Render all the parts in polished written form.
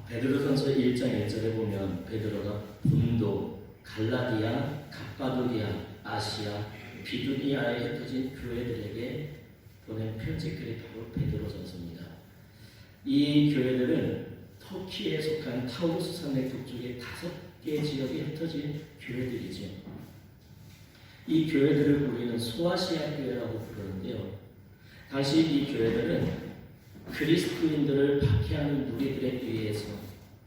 베드로전서 1장 1절에 보면 베드로가 본도, 갈라디아, 갑바도기아, 아시아, 비두니아에 흩어진 교회들에게 보낸 편지글이 바로 베드로전서입니다. 이 교회들은 터키에 속한 타우루스 산맥 북쪽의 5개 지역에 흩어진 교회들이죠. 이 교회들을 우리는 소아시아 교회라고 부르는데요. 당시 이 교회들은 그리스도인들을 박해하는 무리들에 의해서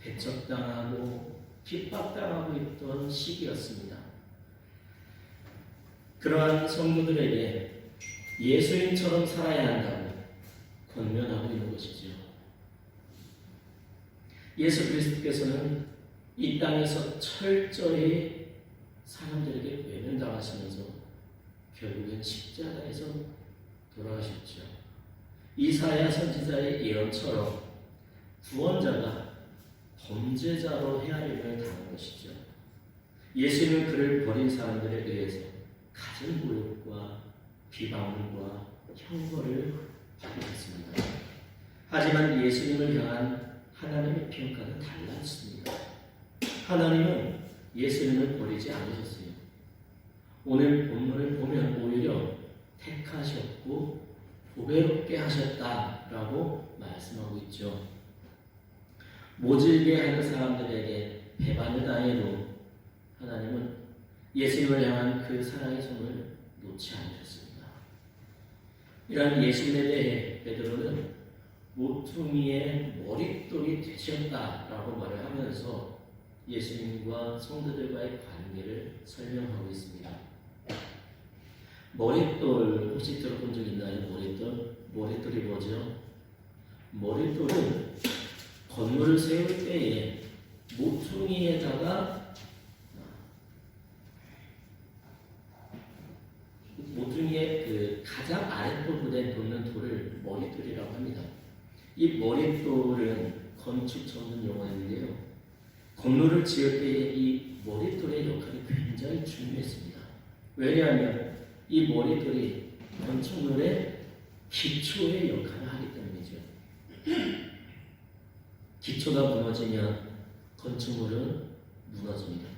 배척당하고 핍박당하고 있던 시기였습니다. 그러한 성도들에게 예수님처럼 살아야 한다고 권면하고 있는 것이죠. 예수 그리스도께서는 이 땅에서 철저히 사람들에게 외면당하시면서 결국엔 십자가에서 돌아가셨죠. 이사야 선지자의 예언처럼 구원자가 범죄자로 헤아림을 당한 것이죠. 예수님은 그를 버린 사람들에 의해서 가진 모욕과 비방과 형벌을 받으셨습니다. 하지만 예수님을 향한 하나님의 평가는 달랐습니다. 하나님은 예수님을 버리지 않으셨어요. 오늘 본문을 보면 오히려 택하셨고 보배롭게 하셨다라고 말씀하고 있죠. 모질게 하는 사람들에게 배반을 당해도 하나님은 예수님을 향한 그 사랑의 손을 놓지 않으셨습니다. 이런 예수님에 대해 베드로는 모퉁이의 머릿돌이 되셨다라고 말을 하면서 예수님과 성도들과의 관계를 설명하고 있습니다. 머릿돌 혹시 들어본 적 있나요? 머릿돌이 뭐죠? 머릿돌은 건물을 세울 때에 모퉁이의 그 가장 아랫부분에 놓는 돌을 머릿돌이라고 합니다. 이 머릿돌은 건축 전문 용어인데요. 건물을 지을 때에 이 머릿돌의 역할이 굉장히 중요했습니다. 왜냐하면 이 머릿돌이 건축물의 기초의 역할을 하기 때문이죠. 기초가 무너지면 건축물은 무너집니다.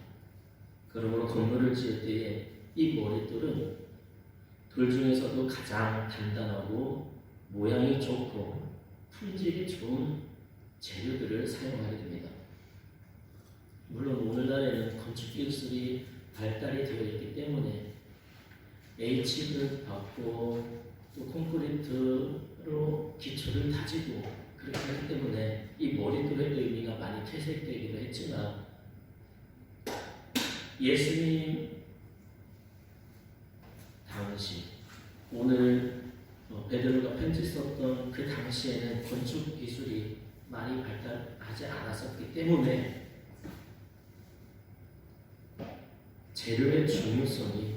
그러므로 건물을 지을 때에 이 머릿돌은 돌 중에서도 가장 단단하고 모양이 좋고 품질이 좋은 재료들을 사용하게 됩니다. 물론 오늘날에는 건축 기술이 발달이 되어 있기 때문에 H를 받고 또 콘크리트로 기초를 다지고 그렇게 하기 때문에 이 머릿돌의 의미가 많이 퇴색되기도 했지만 예수님 당시 오늘 베드로가 편지 썼던 그 당시에는 건축 기술이 많이 발달하지 않았었기 때문에 재료의 중요성이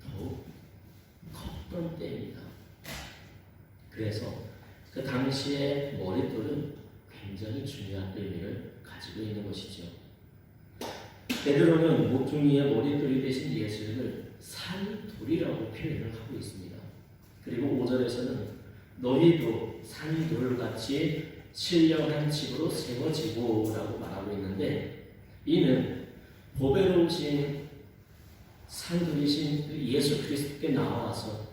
더욱 컸던 때입니다. 그래서 그 당시의 머릿돌은 굉장히 중요한 의미를 가지고 있는 것이죠. 베드로는 모퉁이의 머릿돌이 되신 예수님을 산돌이라고 표현을 하고 있습니다. 그리고 5절에서는 너희도 산돌같이 신령한 집으로 세워지고 라고 말하고 있는데 이는 보배로우신 산돌이신 예수 그리스도께 나와서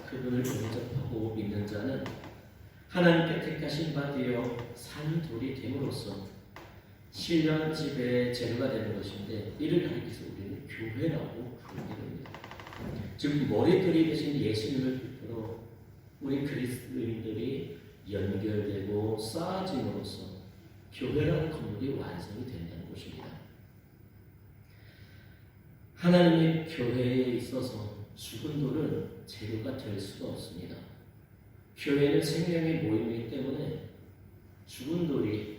그분을 영접하고 믿는 자는 하나님께 택하신 바 되어 산돌이 됨으로써 신령한 집의 재료가 되는 것인데 이를 가리켜서 우리는 교회라고 부르게 됩니다. 즉 머릿돌이 되신 예수님을 비롯해 우리 그리스도인들이 연결되고 쌓아짐으로써 교회라는 건물이 완성이 된다는 것입니다. 하나님의 교회에 있어서 죽은 돌은 재료가 될 수가 없습니다. 교회는 생명의 모임이기 때문에 죽은 돌이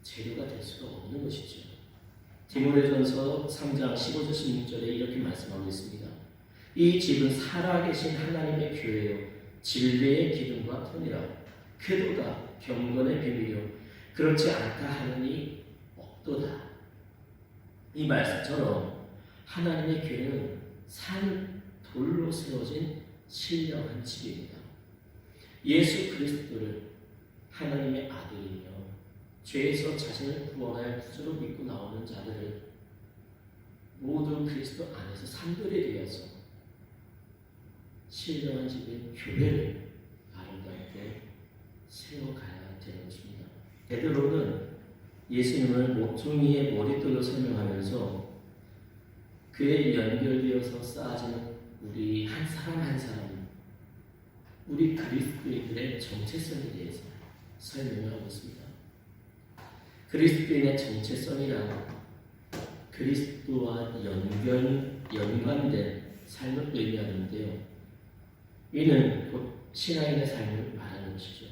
재료가 될 수가 없는 것이죠. 디모데전서 3장 15절 16절에 이렇게 말씀하고 있습니다. 이 집은 살아계신 하나님의 교회요 진리의 기둥과 터니라 궤도다 경건의 비밀이요 그렇지 않다 하느니 없도다. 이 말씀처럼 하나님의 교회는 산 돌로 세워진 신령한 집입니다. 예수 그리스도를 하나님의 아들이며 죄에서 자신을 구원할 구주로 믿고 나오는 자들을 모두 그리스도 안에서 산돌이 되어서 신령한 집인 교회를 아름답게 세워가야 되는 것입니다. 베드로는 예수님을 모퉁이의 머릿돌로 설명하면서 그에 연결되어서 쌓아지는 우리 한 사람 한 사람, 우리 그리스도인들의 정체성에 대해서 설명을 하고 있습니다. 그리스도인의 정체성이란 그리스도와 연관된 삶을 의미하는데요. 이는 곧 신앙인의 삶을 말하는 것이죠.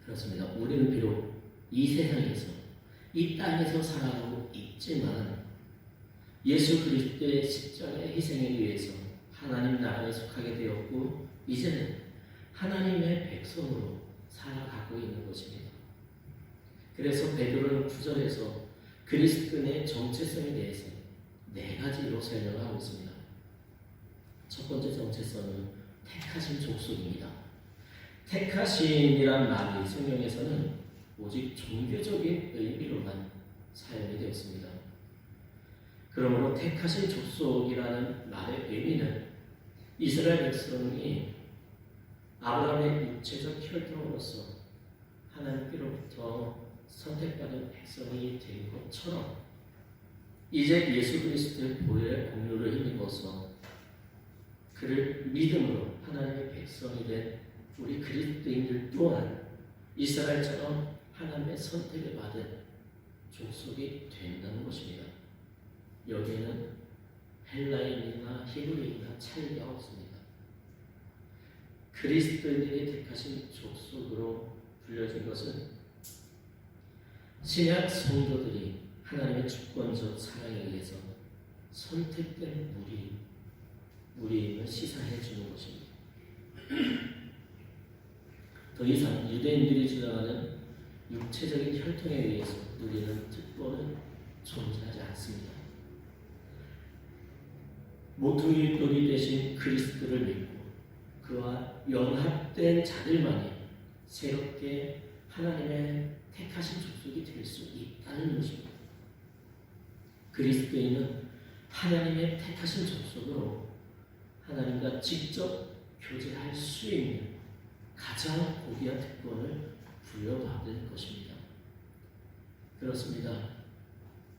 그렇습니다. 우리는 비록 이 세상에서, 이 땅에서 살아가고 있지만 예수 그리스도의 십자가의 희생에 의해서 하나님 나라에 속하게 되었고 이제는 하나님의 백성으로 살아가고 있는 것입니다. 그래서 베드로는 9절에서 그리스도인의 정체성에 대해서 4가지로 설명을 하고 있습니다. 첫 번째 정체성은 택하신 족속입니다. 택하신이란 말이 성경에서는 오직 종교적인 의미로만 사용이 되었습니다. 그러므로 택하신 족속이라는 말의 의미는 이스라엘 백성이 아브라함의 육체적 혈통으로서 하나님께로부터 선택받은 백성이 된 것처럼 이제 예수 그리스도의 보혈의 공로를 힘입어서 그를 믿음으로 하나님의 백성이 된 우리 그리스도인들 또한 이스라엘처럼 하나님의 선택을 받은 족속이 된다는 것입니다. 여기에는 헬라인이나 히브리인이나 차이가 없습니다. 그리스도인들이 택하신 족속으로 불려진 것은 신약 성도들이 하나님의 주권적 사랑에 의해서 선택된 무리임을 시사해 주는 것입니다. 더 이상 유대인들이 주장하는 육체적인 혈통에 의해서 누리는 특권은 존재하지 않습니다. 모퉁이 돌이 되신 그리스도를 믿고 그와 연합된 자들만이 새롭게 하나님의 택하신 족속이 될 수 있다는 것입니다. 그리스도인은 하나님의 택하신 족속으로 하나님과 직접 교제할 수 있는 가장 고귀한 특권을 부여받은 것입니다. 그렇습니다.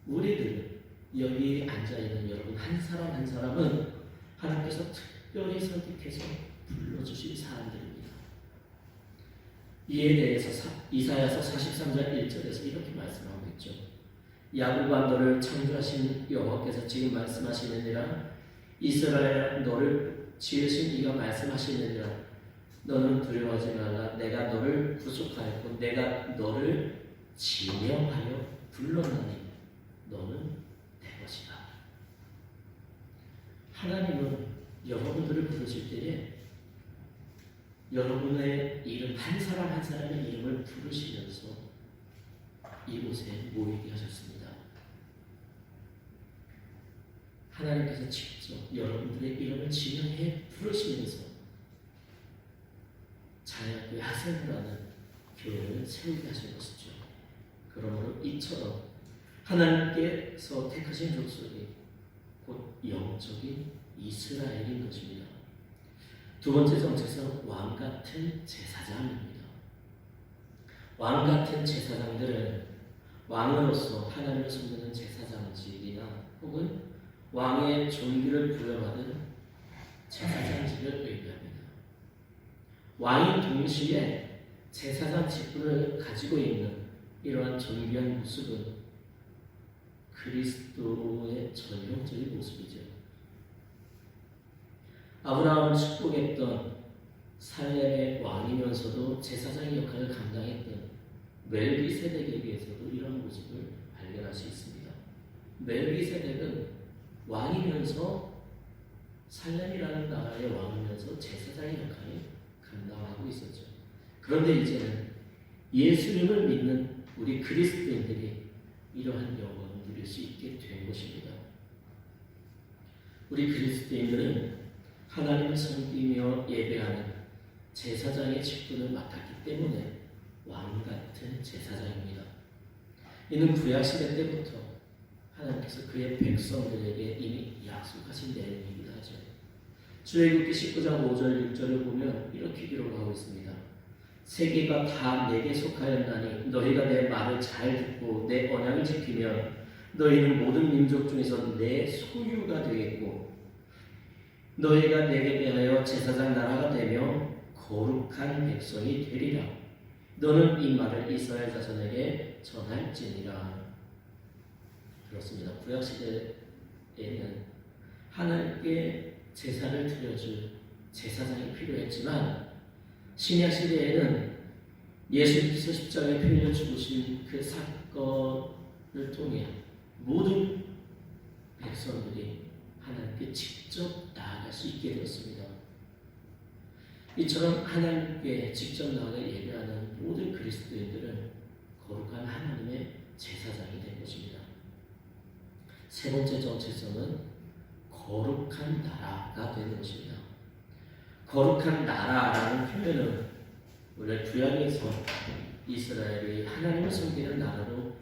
우리들 여기 앉아있는 여러분 한 사람 한 사람은 하나님께서 특별히 선택해서 불러주신 사람들입니다. 이에 대해서 이사야서 43장 1절에서 이렇게 말씀하고 있죠. 야곱아 너를 창조하신 여호와께서 지금 말씀하시느니라. 이스라엘아 너를 지으신 이가 말씀하시느니라. 너는 두려워하지 말라. 내가 너를 구속하였고 내가 너를 지명하여 불렀나니 너는 내 것이다. 하나님은 여러분들을 부르실 때에 여러분의 이름 한 사람 한 사람의 이름을 부르시면서 이곳에 모이게 하셨습니다. 하나님께서 직접 여러분들의 이름을 지명해 부르시면서 자녀교회 학생을 하는 교회를 세우게 하신 것이죠. 그러므로 이처럼 하나님께서 택하신 족속이 곧 영적인 이스라엘인 것입니다. 두 번째 정체성 왕같은 제사장입니다. 왕같은 제사장들은 왕으로서 하나님을 섬기는 제사장직이나 혹은 왕의 존귀를 부여받은 제사장직을 의미합니다. 왕이 동시에 제사장 직분을 가지고 있는 이러한 존귀한 모습은 그리스도의 전형적인 모습이죠. 아브라함을 축복했던 살렘의 왕이면서도 제사장의 역할을 감당했던 멜기세덱에게서도 이런 모습을 발견할 수 있습니다. 멜기세덱은 왕이면서 살렘이라는 나라의 왕이면서 제사장의 역할을 감당하고 있었죠. 그런데 이제는 예수님을 믿는 우리 그리스도인들이 이러한 영광을 누릴 수 있게 된 것입니다. 우리 그리스도인들은 하나님을 섬기며 예배하는 제사장의 직분을 맡았기 때문에 왕같은 제사장입니다. 이는 구약시대 때부터 하나님께서 그의 백성들에게 이미 약속하신 내용이기도 하죠. 출애굽기 19장 5절 6절을 보면 이렇게 기록하고 있습니다. 세계가 다 내게 속하였나니 너희가 내 말을 잘 듣고 내 언약을 지키면 너희는 모든 민족 중에서 내 소유가 되겠고 너희가 내게 대하여 제사장 나라가 되며 거룩한 백성이 되리라. 너는 이 말을 이스라엘 자손에게 전할지니라. 그렇습니다. 구약시대에는 하나님께 제사를 드려줄 제사장이 필요했지만 신약시대에는 예수께서 십자가에 풀려 죽으신 그 사건을 통해 모든 백성들이 하나님께 직접 나아갈 수 있게 되었습니다. 이처럼 하나님께 직접 나아가 예배하는 모든 그리스도인들은 거룩한 하나님의 제사장이 된 것입니다. 세 번째 정체성은 거룩한 나라가 되는 것입니다. 거룩한 나라라는 표현은 원래 구약에서 이스라엘이 하나님을 섬기는 나라로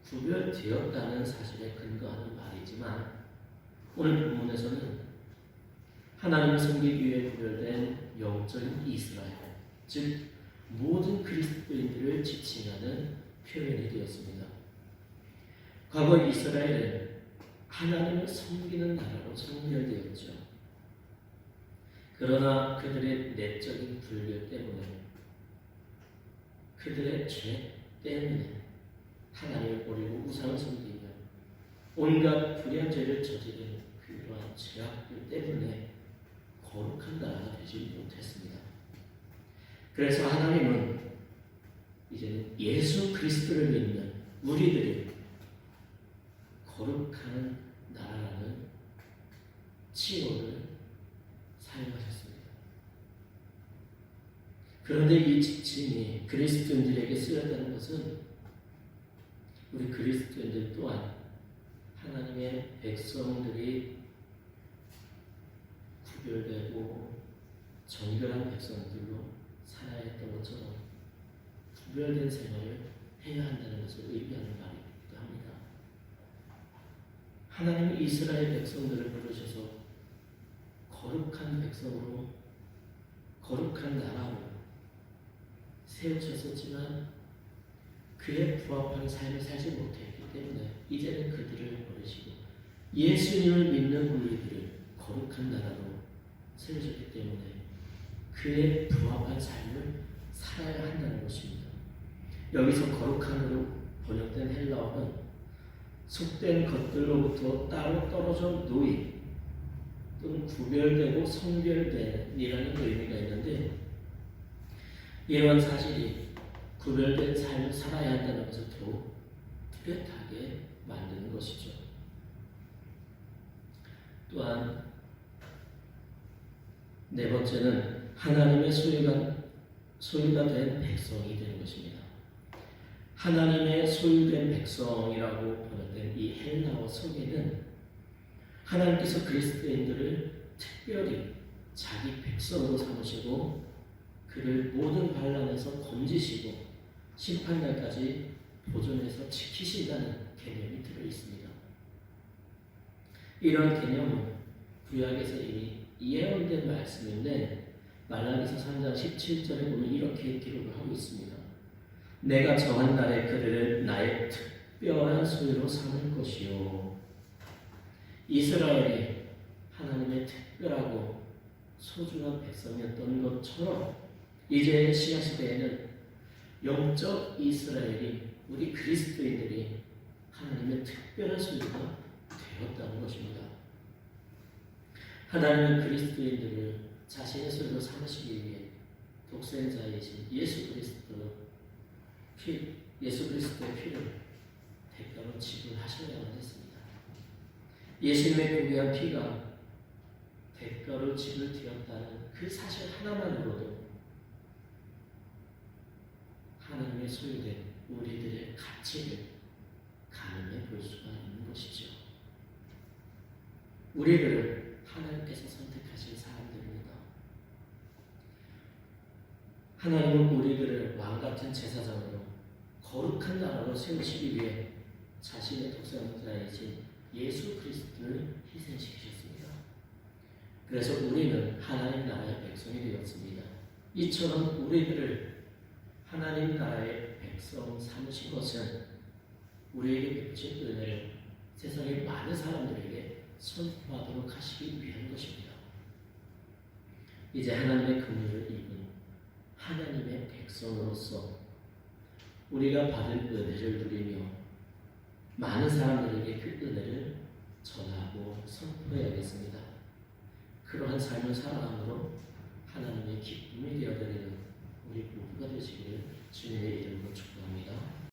구별되었다는 사실에 근거하는 말이지만 오늘 본문에서는 하나님을 섬기기 위해 구별된 영적인 이스라엘, 즉 모든 그리스도인들을 지칭하는 표현이 되었습니다. 과거 이스라엘은 하나님을 섬기는 나라로 성별되었죠. 그러나 그들의 내적인 불교 때문에 그들의 죄 때문에 하나님을 버리고 우상을 섬기며 온갖 불의한 죄를 저지른 그러한 죄악들 때문에 거룩한 나라가 되지 못했습니다. 그래서 하나님은 이제는 예수 그리스도를 믿는 우리들이 거룩한 나라라는 칭호를 사용하셨습니다. 그런데 이 지칭이 그리스도인들에게 쓰였다는 것은 우리 그리스도인들 또한 하나님의 백성들이 구별되고 정결한 백성들로 살아야 했던 것처럼 구별된 생활을 해야 한다는 것을 의미하는 말이기도 합니다. 하나님은 이스라엘 백성들을 부르셔서 거룩한 백성으로 거룩한 나라로 세우셨었지만 그에 부합한 삶을 살지 못했기 때문에 이제는 그들을 버리시고 예수님을 믿는 우리들을 거룩한 나라로 세우셨기 때문에 그에 부합한 삶을 살아야 한다는 것입니다. 여기서 거룩한으로 번역된 헬라어는 속된 것들로부터 따로 떨어져 놓인 또는 구별되고 성별된이라는 의미가 있는데 이러한 사실이 구별된 삶을 살아야 한다는 것을 더욱 뚜렷하게 만드는 것이죠. 또한 네 번째는 하나님의 소유가 된 백성이 되는 것입니다. 하나님의 소유된 백성이라고 번역된 이 헬라어 속에는 하나님께서 그리스도인들을 특별히 자기 백성으로 삼으시고 그를 모든 반란에서 건지시고 심판날까지 보존해서 지키신다는 개념이 들어있습니다. 이런 개념은 구약에서 이미 예언된 말씀인데 말라기서 3장 17절에 보면 이렇게 기록을 하고 있습니다. 내가 정한 날에 그들을 나의 특별한 소유로 삼을 것이요. 이스라엘이 하나님의 특별하고 소중한 백성이었던 것처럼 이제 신약시대에는 영적 이스라엘이 우리 그리스도인들이 하나님의 특별한 소유가 되었다는 것입니다. 하나님은 그리스도인들을 자신의 소유로 삼으시기 위해 독생자이신 예수 그리스도의 피를 대가로 지불하셔야만 했습니다. 예수님의 귀한 피가 대가로 지불되었다는 그 사실 하나만으로도 하나님의 소유된 우리들의 가치를 가늠해 볼 수가 있는 것이죠. 우리를 하나님께서 선택하신 사람들입니다. 하나님은 우리들을 왕같은 제사장으로 거룩한 나라로 세우시기 위해 자신의 독생자이신 예수 그리스도를 희생시키셨습니다. 그래서 우리는 하나님 나라의 백성이 되었습니다. 이처럼 우리들을 하나님 나라의 백성 삼으신 것은 우리에게 베푸신 은혜를 세상의 많은 사람들에게 선포하도록 하시기 위한 것입니다. 이제 하나님의 긍휼을 입은 하나님의 백성으로서 우리가 받은 은혜를 누리며 많은 사람들에게 그 은혜를 전하고 선포해야겠습니다. 그러한 삶을 살아감으로 하나님의 기쁨이 되어드리는 우리 모두가 되시기를 주님의 이름으로 축복합니다.